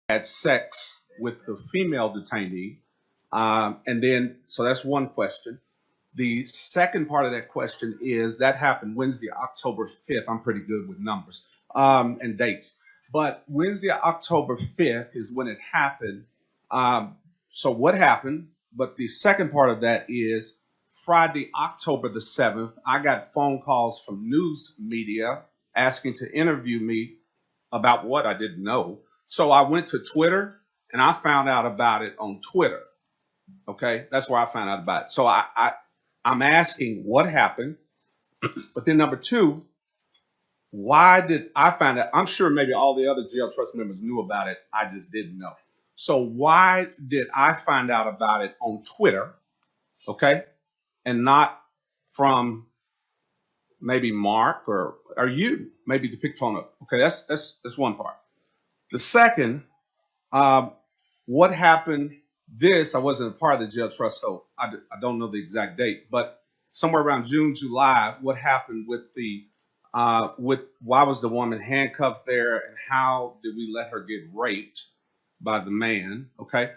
had sex with the female detainee. And then, so that's one question. The second part of that question is that happened Wednesday, October 5th. I'm pretty good with numbers and dates. But Wednesday, October 5th is when it happened. So what happened? But the second part of that is Friday, October the 7th, I got phone calls from news media asking to interview me about what I didn't know. So I went to Twitter and I found out about it on Twitter. Okay, that's where I found out about it. So I'm asking what happened, but then number two, why did I find out? I'm sure maybe all the other jail trust members knew about it. I just didn't know. So why did I find out about it on Twitter? Okay, and not from maybe Mark or you, maybe to pick the phone up. Okay, that's one part. The second, what happened? This I wasn't a part of the jail trust, so I don't know the exact date, but somewhere around June, July, what happened with the with why was the woman handcuffed there, and how did we let her get raped by the man? Okay,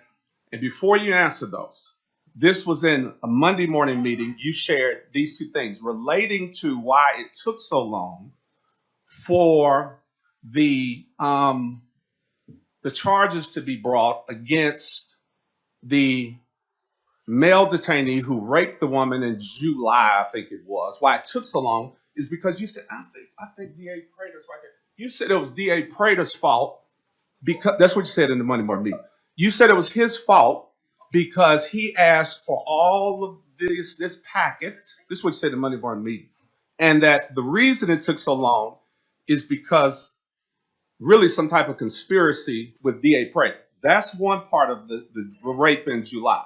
and before you answer those, this was in a Monday morning meeting. You shared these two things relating to why it took so long for the charges to be brought against the male detainee who raped the woman in July, I think it was. Why it took so long is because you said, I think D.A. Prater's right there. You said it was D.A. Prater's fault because that's what you said in the Monday morning meeting. You said it was his fault because he asked for all of this packet. This is what you said in the Monday morning meeting. And that the reason it took so long is because really some type of conspiracy with D.A. Prater. That's one part of the rape in July.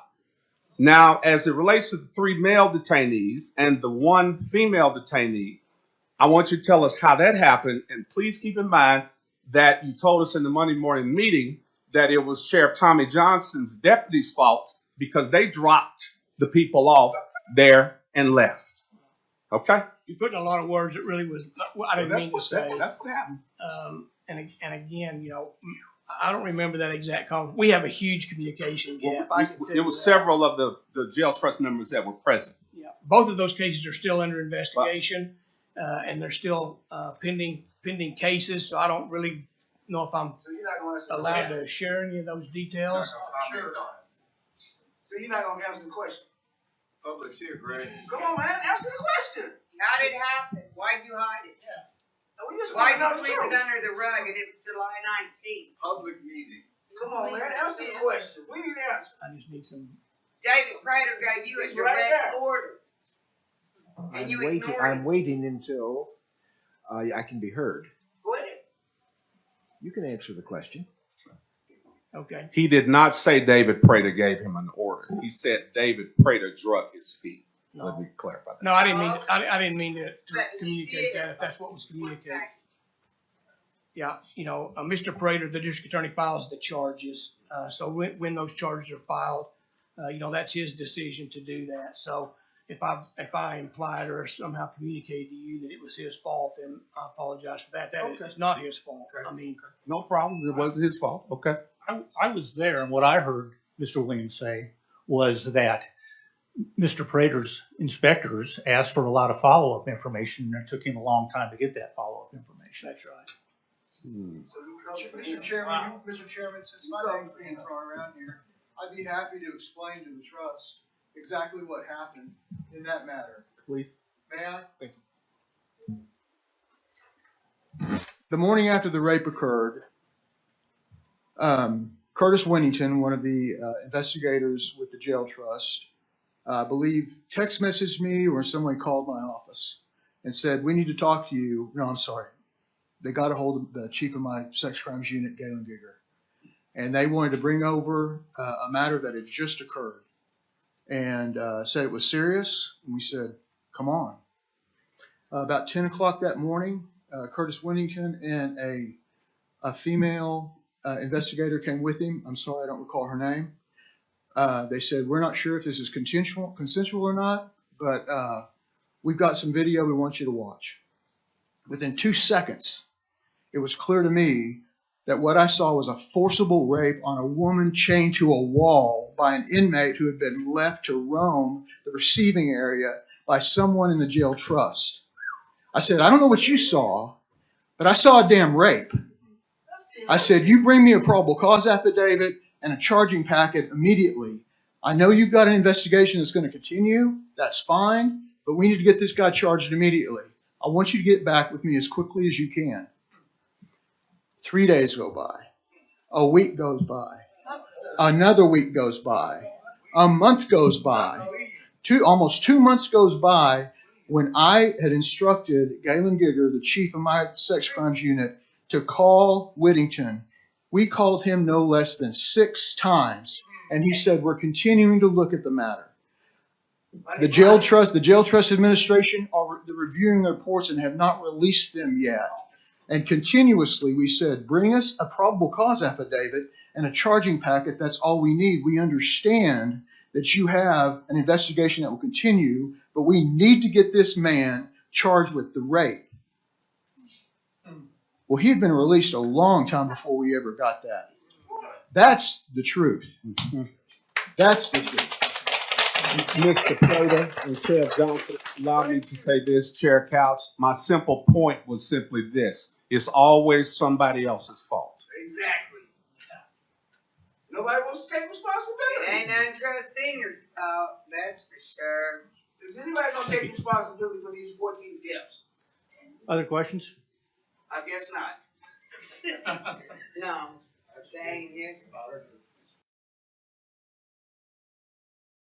Now, as it relates to the 3 male detainees and the 1 female detainee, I want you to tell us how that happened. And please keep in mind that you told us in the Monday morning meeting that it was Sheriff Tommy Johnson's deputy's fault because they dropped the people off there and left. Okay? You put in a lot of words that really was, I didn't mean to say. That's what happened. And again, I don't remember that exact conversation. We have a huge communication gap. There was several of the jail trust members that were present. Yeah, both of those cases are still under investigation, and they're still pending cases. So I don't really know if I'm allowed to share any of those details. Sure. So you're not gonna answer the question. Public's here, Greg. Come on, man, answer the question. How did it happen? Why'd you hide it? Yeah. Why'd you sweep it under the rug and it was July 19th? Public meeting. Come on, man, answer the question. We need an answer. I just need some. David Prater gave you a It's right direct there. order. And you ignored it. I'm waiting until I can be heard. Go ahead. You can answer the question. Okay. He did not say David Prater gave him an order. He said David Prater drug his feet. No. Let me clarify that. No, I didn't mean to communicate that if that's what was communicated. Yeah, Mr. Prater, the district attorney, files the charges. So when those charges are filed, that's his decision to do that. So if I implied or somehow communicated to you that it was his fault, then I apologize for that. That is not his fault. Okay. I mean, No problem. It wasn't his fault. Okay. I was there, and what I heard Mr. Williams say was that Mr. Prater's inspectors asked for a lot of follow-up information, and it took him a long time to get that follow-up information. that's right. Mr. Chairman, since my name's being thrown around here, I'd be happy to explain to the trust exactly what happened in that matter. Please. May I? Thank you. The morning after the rape occurred, Curtis Winnington, one of the investigators with the jail trust, I believe text messaged me or someone called my office and said, "We need to talk to you." No, I'm sorry. They got a hold of the chief of my sex crimes unit, Galen Giger, and they wanted to bring over a matter that had just occurred and said it was serious. And we said, "Come on." About 10 o'clock that morning, Curtis Winnington and a female investigator came with him. I'm sorry, I don't recall her name. They said, "We're not sure if this is consensual or not, but we've got some video we want you to watch." Within 2 seconds, it was clear to me that what I saw was a forcible rape on a woman chained to a wall by an inmate who had been left to roam the receiving area by someone in the jail trust. I said, I don't know what you saw, but I saw a damn rape. I said, you bring me a probable cause affidavit and a charging packet immediately. I know you've got an investigation that's going to continue. That's fine, but we need to get this guy charged immediately. I want you to get back with me as quickly as you can. 3 days go by. A week goes by. Another week goes by. A month goes by. Almost 2 months goes by when I had instructed Galen Gigger, the chief of my sex crimes unit, to call Whittington. We called him no less than 6 times, and he said, we're continuing to look at the matter. The jail trust administration are reviewing the reports and have not released them yet. And continuously we said, bring us a probable cause affidavit and a charging packet. That's all we need. We understand that you have an investigation that will continue, but we need to get this man charged with the rape. Well, he had been released a long time before we ever got that. That's the truth. That's the truth. Mr. Prater and Sheriff Johnson, allow me to say this, Chair Couch. My simple point was simply this. It's always somebody else's fault. Exactly. Nobody wants to take responsibility. It ain't untrust seniors' fault, that's for sure. Is anybody gonna take responsibility for these 14 deaths? Other questions? I guess not. No, they ain't his fault.